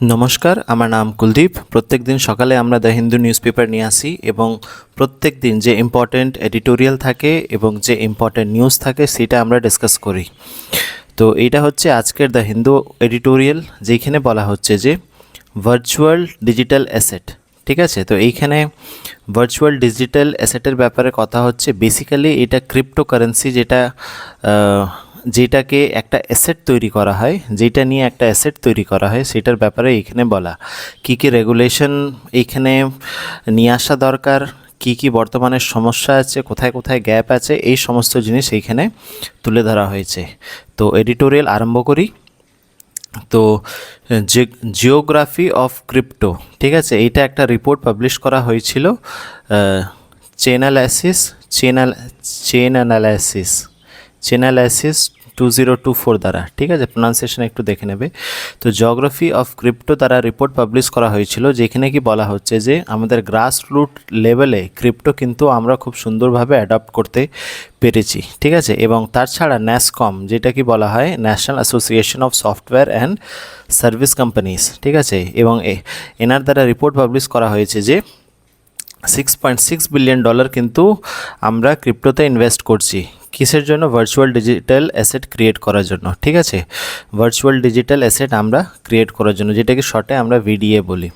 নমস্কার, আমার নাম কুলদীপ। প্রত্যেক দিন সকালে আমরা দ্য হিন্দু নিউজ পেপার নিয়ে আসি এবং প্রত্যেক দিন যে ইম্পর্ট্যান্ট এডিটোরিয়াল থাকে এবং যে ইম্পর্ট্যান্ট নিউজ থাকে সেটা আমরা ডিসকাস করি। তো এইটা হচ্ছে আজকের দ্য হিন্দু এডিটোরিয়াল, যেখানে বলা হচ্ছে যে ভার্চুয়াল ডিজিটাল অ্যাসেট। ঠিক আছে, তো এইখানে ভার্চুয়াল ডিজিটাল অ্যাসেটের ব্যাপারে কথা হচ্ছে। বেসিক্যালি এটা ক্রিপ্টোকারেন্সি, যেটাকে একটা অ্যাসেট তৈরি করা হয়, যেটা নিয়ে একটা অ্যাসেট তৈরি করা হয়, সেটার ব্যাপারে এইখানে বলা। কি কি রেগুলেশন এইখানে নিয়ে আসা দরকার, কি কি বর্তমানে সমস্যা আছে, কোথায় কোথায় গ্যাপ আছে, এই সমস্ত জিনিস এইখানে তুলে ধরা হয়েছে। তো এডিটোরিয়াল আরম্ভ করি। তো জিওগ্রাফি অফ ক্রিপ্টো, ঠিক আছে, এইটা একটা রিপোর্ট পাবলিশ করা হয়েছিল চেনালাইসিস 2024 দ্বারা। ঠিক আছে, প্রোনাউন্সিয়েশন একটু দেখে নেবে। তো জিওগ্রাফি অফ ক্রিপ্টো দ্বারা রিপোর্ট পাবলিশ করা হয়েছিল, যেখানে কি বলা হচ্ছে যে আমাদের গ্রাসরুট লেভেলে ক্রিপ্টো কিন্তু আমরা খুব সুন্দরভাবে অ্যাডপ্ট করতে পেরেছি। ঠিক আছে, এবং তার ছাড়া ন্যাসকম, যেটা কি বলা হয় national association of software and service companies, ঠিক আছে, এবং এনার দ্বারা রিপোর্ট পাবলিশ করা হয়েছে যে $6.6 বিলিয়ন কিন্তু আমরা ক্রিপ্টোতে ইনভেস্ট করছি। কিসের জন্য? ভার্চুয়াল ডিজিটাল অ্যাসেট ক্রিয়েট করার জন্য। ঠিক আছে, ভার্চুয়াল ডিজিটাল অ্যাসেট আমরা ক্রিয়েট করার জন্য, যেটাকে শর্টে আমরা ভিডিএ বলি।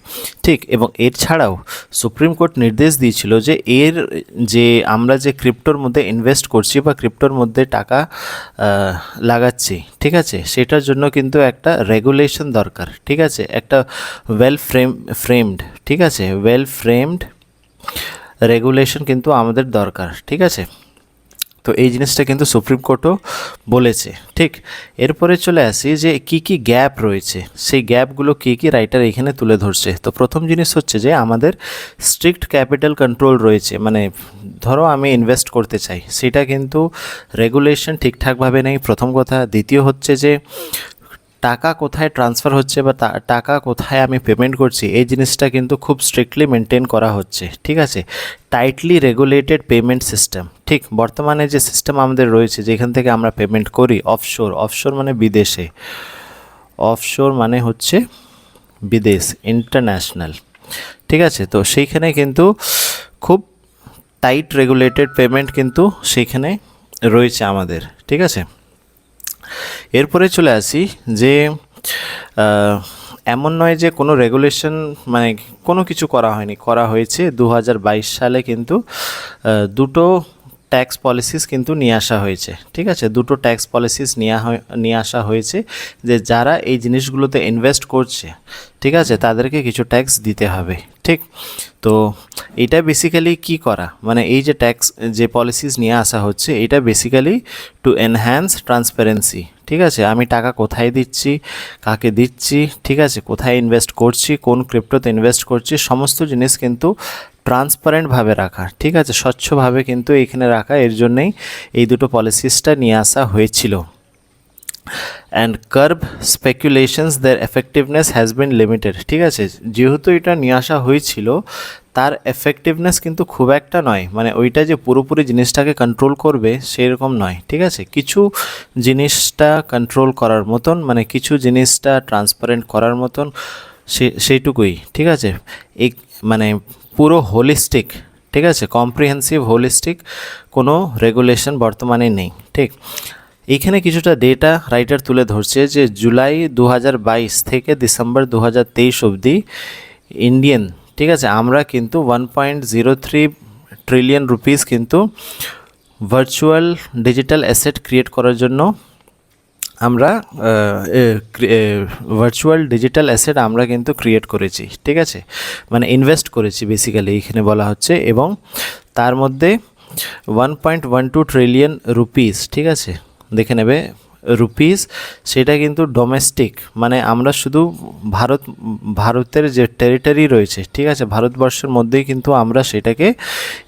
ঠিক, এবং এর ছাড়াও সুপ্রিম কোর্ট নির্দেশ দিয়েছিল যে আমরা যে ক্রিপ্টোর মধ্যে ইনভেস্ট করছি বা ক্রিপ্টোর মধ্যে টাকা লাগাচ্ছি, ঠিক আছে, সেটার জন্য কিন্তু একটা রেগুলেশন দরকার। ঠিক আছে, একটা ফ্রেমড ঠিক আছে, ফ্রেমড রেগুলেশন কিন্তু আমাদের দরকার। ঠিক আছে, তো এই জিনিসটা কিন্তু সুপ্রিম কোর্টও বলেছে। ঠিক, এরপরে চলে আসি যে কি কি গ্যাপ রয়েছে, সেই গ্যাপগুলো কি কি রাইটার এখানে তুলে ধরছে। তো প্রথম জিনিস হচ্ছে যে আমাদের স্ট্রিক্ট ক্যাপিটাল কন্ট্রোল রয়েছে। মানে ধরো আমি ইনভেস্ট করতে চাই, সেটা কিন্তু রেগুলেশন ঠিকঠাকভাবে নেই, প্রথম কথা। দ্বিতীয় হচ্ছে যে টাকা কোথায় ট্রান্সফার হচ্ছে বা টাকা কোথায় আমি পেমেন্ট করছি, এই জিনিসটা কিন্তু খুব স্ট্রিক্টলি মেনটেন করা হচ্ছে। ঠিক আছে, টাইটলি রেগুলেটেড পেমেন্ট সিস্টেম। ঠিক, বর্তমানে যে সিস্টেম আমাদের রয়েছে, যেখান থেকে আমরা পেমেন্ট করি, অফশোর মানে বিদেশে, অফশোর মানে হচ্ছে বিদেশ, ইন্টারন্যাশনাল। ঠিক আছে, তো সেইখানে কিন্তু খুব টাইট রেগুলেটেড পেমেন্ট কিন্তু সেইখানে রয়েছে আমাদের। ঠিক আছে, এরপরে চলে আসি যে এমন নয় যে কোনো রেগুলেশন মানে কোনো কিছু করা হয়নি, করা হয়েছে। 2022 সালে কিন্তু দুটো ট্যাক্স পলিসিস কিন্তু নিয়ে আসা হয়েছে। ঠিক আছে, দুটো ট্যাক্স পলিসিস নিয়ে আসা হয়েছে, যে যারা এই জিনিসগুলোতে ইনভেস্ট করছে, ঠিক আছে, তাদেরকে কিছু ট্যাক্স দিতে হবে। ঠিক, তো এটা বেসিক্যালি কি করা, মানে এই যে ট্যাক্স যে পলিসিস নিয়ে আসা হচ্ছে, এটা বেসিক্যালি টু এনহ্যান্স ট্রান্সপারেন্সি। ঠিক আছে, আমি টাকা কোথায় দিচ্ছি, কাকে দিচ্ছি, ঠিক আছে, কোথায় ইনভেস্ট করছি, কোন ক্রিপ্টোতে ইনভেস্ট করছি, সমস্ত জিনিস কিন্তু ট্রান্সপারেন্টভাবে রাখা। ঠিক আছে, স্বচ্ছভাবে কিন্তু এইখানে রাখা, এর জন্যেই এই দুটো পলিসিসটা নিয়ে আসা হয়েছিল। অ্যান্ড কার্ভ স্পেকুলেশনস দের এফেক্টিভনেস হ্যাজ বিন লিমিটেড। ঠিক আছে, যেহেতু এটা নিয়ে আসা হয়েছিল, তার এফেক্টিভনেস কিন্তু খুব একটা নয়, মানে ওইটা যে পুরোপুরি জিনিসটাকে কন্ট্রোল করবে সেরকম নয়। ঠিক আছে, কিছু জিনিসটা কন্ট্রোল করার মতন, মানে কিছু জিনিসটা ট্রান্সপারেন্ট করার মতন, সেইটুকুই। ঠিক আছে, এই মানে পুরো হোলিস্টিক, ঠিক আছে, কম্প্রিহেন্সিভ হোলিস্টিক কোনো রেগুলেশন বর্তমানে নেই। ঠিক, এইখানে কিছুটা ডেটা রাইটার তুলে ধরছে যে জুলাই 2022 থেকে ডিসেম্বর 2023 অবধি ইন্ডিয়ান, ঠিক আছে, আমরা কিন্তু 1.03 ট্রিলিয়ন রুপিস কিন্তু ভার্চুয়াল ডিজিটাল অ্যাসেট ক্রিয়েট করার জন্য আমরা ভার্চুয়াল ডিজিটাল অ্যাসেট আমরা কিন্তু ক্রিয়েট করেছি। ঠিক আছে, মানে ইনভেস্ট করেছি বেসিক্যালি এইখানে বলা হচ্ছে, এবং তার মধ্যে 1.12 ট্রিলিয়ন রুপিস, ঠিক আছে, দেখে নেবে রুপিস, সেটা কিন্তু ডোমেস্টিক, মানে আমরা শুধু ভারতের যে টেরিটরি রয়েছে, ঠিক আছে, ভারতবর্ষের মধ্যেই কিন্তু আমরা সেটাকে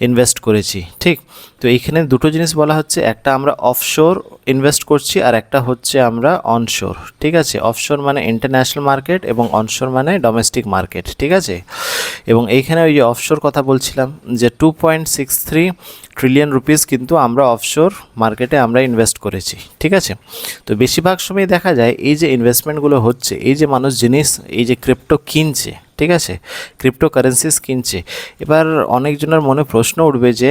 ইনভেস্ট করেছি। ঠিক, তো এইখানে দুটো জিনিস বলা হচ্ছে, একটা আমরা অফশোর ইনভেস্ট করছি আর একটা হচ্ছে আমরা অনশোর। ঠিক আছে, অফশোর মানে ইন্টারন্যাশনাল মার্কেট এবং অনশোর মানে ডোমেস্টিক মার্কেট। ঠিক আছে, এবং এইখানে ওই যে অফশোর কথা বলছিলাম যে 2.63 ট্রিলিয়ন রুপিস কিন্তু আমরা অফশোর মার্কেটে আমরা ইনভেস্ট করেছি। ঠিক আছে, তো বেশিরভাগ সময় দেখা যায় এই যে ইনভেস্টমেন্টগুলো হচ্ছে, এই যে মানুষ জিনিস এই যে ক্রিপ্টো কিনছে, ঠিক আছে, ক্রিপ্টো কারেন্সিস কিনছে। এবার অনেকজনের মনে প্রশ্ন উঠবে যে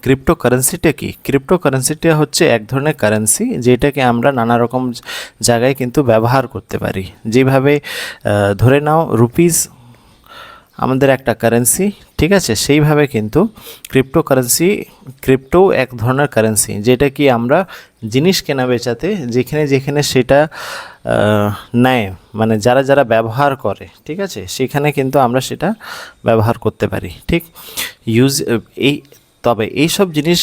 ক্রিপ্টো কারেন্সিটা কি? ক্রিপ্টো কারেন্সিটা হচ্ছে এক ধরনের কারেন্সি যেটাকে আমরা নানা রকম জায়গায় কিন্তু ব্যবহার করতে পারি। যেভাবে ধরে নাও রুপিস আমাদের একটা কারেন্সি, ঠিক আছে, সেইভাবে কিন্তু ক্রিপ্টো এক ধরনের কারেন্সি যেটা কি আমরা জিনিস কেনা বেচাতে যেখানে যেখানে সেটা নেয়, মানে যারা যারা ব্যবহার করে, ঠিক আছে, সেখানে কিন্তু আমরা সেটা ব্যবহার করতে পারি। ঠিক তবে এই সব জিনিস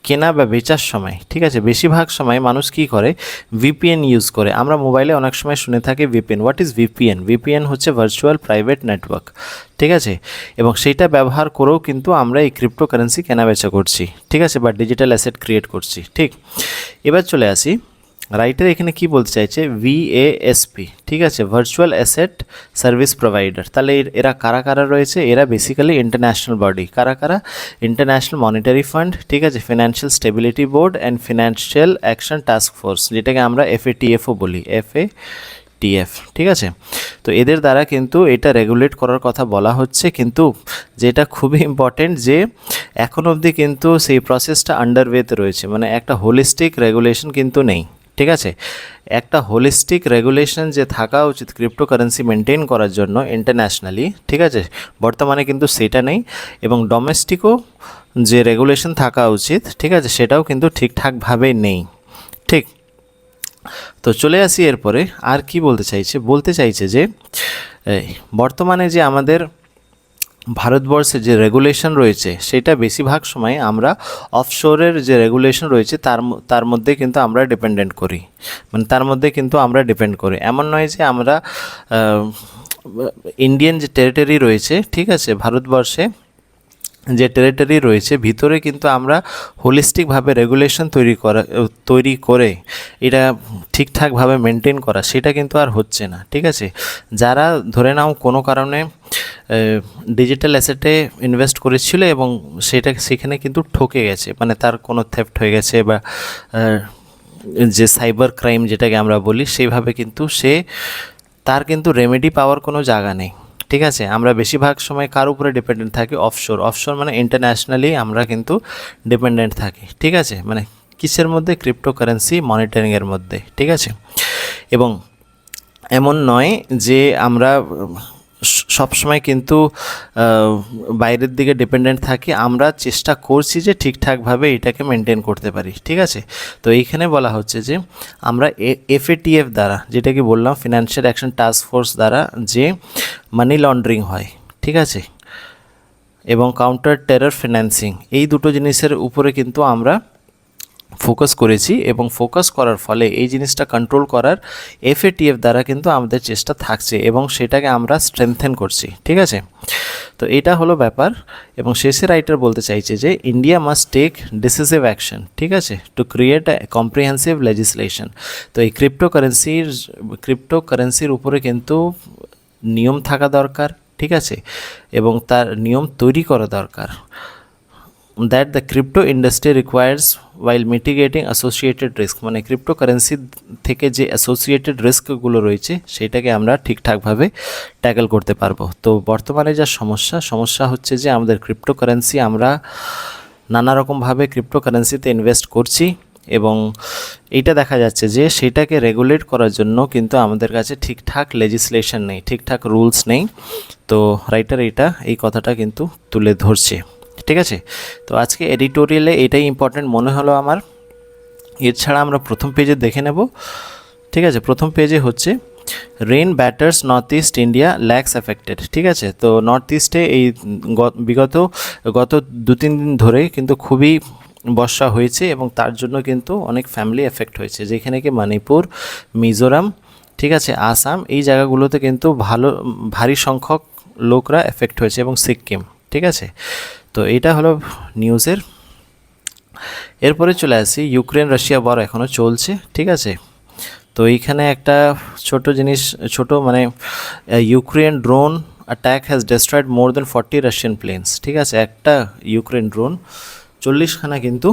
কেনা বা বেচার সময়, ঠিক আছে, বেশিরভাগ সময় মানুষ কি করে, ভিপিএন ইউজ করে। আমরা মোবাইলে অনেক সময় শুনে থাকি VPN. What is VPN? VPN হচ্ছে ভার্চুয়াল প্রাইভেট নেটওয়ার্ক। ঠিক আছে, এবং সেইটা ব্যবহার করেও কিন্তু আমরা এই ক্রিপ্টো কারেন্সি কেনা বেচা করছি, ঠিক আছে, বা ডিজিটাল অ্যাসেট ক্রিয়েট করছি। ঠিক, এবার চলে আসি রাইটার এখানে কি বলতে চাইছে, ভিএএসপি, ঠিক আছে, ভার্চুয়াল অ্যাসেট সার্ভিস প্রোভাইডার। তাহলে এরা কারা কারা রয়েছে? এরা বেসিক্যালি ইন্টারন্যাশনাল বডি। কারা কারা? ইন্টারন্যাশনাল মনিটারি ফান্ড, ঠিক আছে, financial stability board and financial action task force, যেটাকে আমরা FATFও বলি, FATF। ঠিক আছে, তো এদের দ্বারা কিন্তু এটা রেগুলেট করার কথা বলা হচ্ছে, কিন্তু যেটা খুবই ইম্পর্টেন্ট যে এখন অবধি কিন্তু সেই প্রসেসটা আন্ডারওয়েতে রয়েছে, মানে একটা হোলিস্টিক রেগুলেশন কিন্তু নেই। ঠিক আছে, একটা হোলিস্টিক রেগুলেশন যে থাকা উচিত ক্রিপ্টোকারেন্সি মেনটেন করার জন্য ইন্টারন্যাশনালি, ঠিক আছে, বর্তমানে কিন্তু সেটা নেই। এবং ডোমেস্টিকও যে রেগুলেশন থাকা উচিত, ঠিক আছে, সেটাও কিন্তু ঠিকঠাকভাবে নেই। ঠিক, তো চলে আসি এরপরে আর কি বলতে চাইছে যে বর্তমানে যে আমাদের ভারতবর্ষে যে রেগুলেশন রয়েছে সেটা বেশিরভাগ সময় আমরা অফশোরের যে রেগুলেশন রয়েছে তার মধ্যে কিন্তু আমরা ডিপেন্ডেন্ট করি, মানে তার মধ্যে কিন্তু আমরা ডিপেন্ড করি। এমন নয় যে আমরা ইন্ডিয়ান যে টেরিটরি রয়েছে, ঠিক আছে, ভারতবর্ষে যে টেরিটরি রয়েছে ভিতরে কিন্তু আমরা হোলিস্টিকভাবে রেগুলেশন তৈরি করে এটা ঠিকঠাকভাবে মেনটেন করা, সেটা কিন্তু আর হচ্ছে না। ঠিক আছে, যারা ধরে নাও কোনো কারণে ডিজিটাল অ্যাসেটে ইনভেস্ট করেছিল এবং সেখানে কিন্তু ঠকে গেছে, মানে তার কোনো থেফট হয়ে গেছে বা যে সাইবার ক্রাইম যেটাকে আমরা বলি, সেইভাবে কিন্তু তার কিন্তু রেমেডি পাওয়ার কোনো জায়গা নেই। ঠিক আছে, আমরা বেশিরভাগ সময় কার উপরে ডিপেন্ডেন্ট থাকি? অফশোর মানে ইন্টারন্যাশনালি আমরা কিন্তু ডিপেন্ডেন্ট থাকি। ঠিক আছে, মানে কিসের মধ্যে? ক্রিপ্টোকারেন্সি মনিটরিংয়ের মধ্যে। ঠিক আছে, এবং এমন নয় যে আমরা সবসময় কিন্তু বাইরের দিকে ডিপেন্ডেন্ট থাকি, আমরা চেষ্টা করছি যে ঠিকঠাকভাবে এটাকে মেনটেন করতে পারি। ঠিক আছে, তো এইখানে বলা হচ্ছে যে আমরা FATF দ্বারা, যেটাকে বললাম ফিনান্সিয়াল অ্যাকশন টাস্ক ফোর্স দ্বারা যে মানি লন্ডারিং হয়, ঠিক আছে, এবং কাউন্টার টেরর ফিন্যান্সিং, এই দুটো জিনিসের উপরে কিন্তু আমরা ফোকাস করেছি এবং ফোকাস করার ফলে এই জিনিসটা কন্ট্রোল করার FATF দ্বারা কিন্তু আমাদের চেষ্টা থাকছে এবং সেটাকে আমরা স্ট্রেংথেন করছি। ঠিক আছে, তো এটা হলো ব্যাপার। এবং শেষে রাইটার বলতে চাইছে যে India must take decisive action, ঠিক আছে, to create a comprehensive legislation. তো এই ক্রিপ্টোকারেন্সির উপরে কিন্তু নিয়ম থাকা দরকার, ঠিক আছে, এবং তার নিয়ম তৈরি করা দরকার, that the crypto industry requires while mitigating associated risk, মানে ক্রিপ্টোকারেন্সি থেকে যে অ্যাসোসিয়েটেড রিস্কগুলো রয়েছে সেটাকে আমরা ঠিকঠাকভাবে ট্যাকেল করতে পারবো। তো বর্তমানে যা সমস্যা হচ্ছে যে আমাদের ক্রিপ্টোকারেন্সি, আমরা নানা রকমভাবে ক্রিপ্টোকারেন্সিতে ইনভেস্ট করছি এবং এইটা দেখা যাচ্ছে যে সেটাকে রেগুলেট করার জন্য কিন্তু আমাদের কাছে ঠিকঠাক লেজিসলেশন নেই, ঠিকঠাক রুলস নেই। তো রাইটার এই কথাটা কিন্তু তুলে ধরছে। ঠিক আছে, তো আজকে এডিটোরিয়ালে এটাই ইম্পর্টেন্ট মনে হলো আমার। এছাড়া আমরা প্রথম পেজে দেখে নেব। ঠিক আছে, প্রথম পেজে হচ্ছে rain batters north east India lakhs affected. ঠিক আছে, তো নর্থ ইস্টে এই গত 2-3 দিন ধরে কিন্তু খুবই বর্ষা হয়েছে এবং তার জন্য কিন্তু অনেক ফ্যামিলি এফেক্ট হয়েছে, যেখানে কি মণিপুর, মিজোরাম, ঠিক আছে, আসাম, এই জায়গাগুলোতে কিন্তু ভারী সংখ্যক লোকরা এফেক্ট হয়েছে এবং সিকিম। ঠিক আছে, তো এটা হলো নিউজের এরপরে চলে আসি ইউক্রেন রাশিয়া ওয়ার এখনও চলছে, ঠিক আছে। তো এইখানে একটা ছোট জিনিস, ছোট মানে Ukraine drone attack has destroyed more than 40 Russian planes, ঠিক আছে। একটা ইউক্রেন ড্রোন 40খানা কিন্তু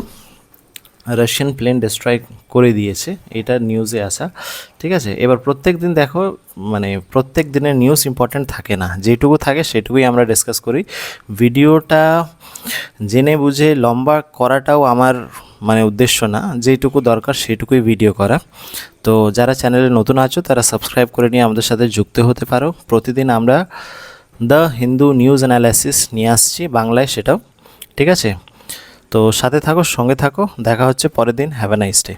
রাশিয়ান প্লেন ডিস্ট্রয় করে দিয়েছে, এটা নিউজে আসা, ঠিক আছে। এবার প্রত্যেক দিন দেখো, মানে প্রত্যেক দিনের নিউজ ইম্পর্ট্যান্ট থাকে না, যেটুকু থাকে সেটুকুই আমরা ডিসকাস করি। ভিডিওটা জেনে বুঝে লম্বা করাটাও আমার মানে উদ্দেশ্য না, যেটুকু দরকার সেটুকুই ভিডিও করা। তো যারা চ্যানেলে নতুন আছো তারা সাবস্ক্রাইব করে নিয়ে আমাদের সাথে যুক্ত হতে পারো। প্রতিদিন আমরা দ্য হিন্দু নিউজ অ্যানালাইসিস নিয়ে আসছি বাংলায়, সেটাও, ঠিক আছে। তো সাথে থাকো, সঙ্গে থাকো, দেখা হচ্ছে পরের দিন। Have a nice day.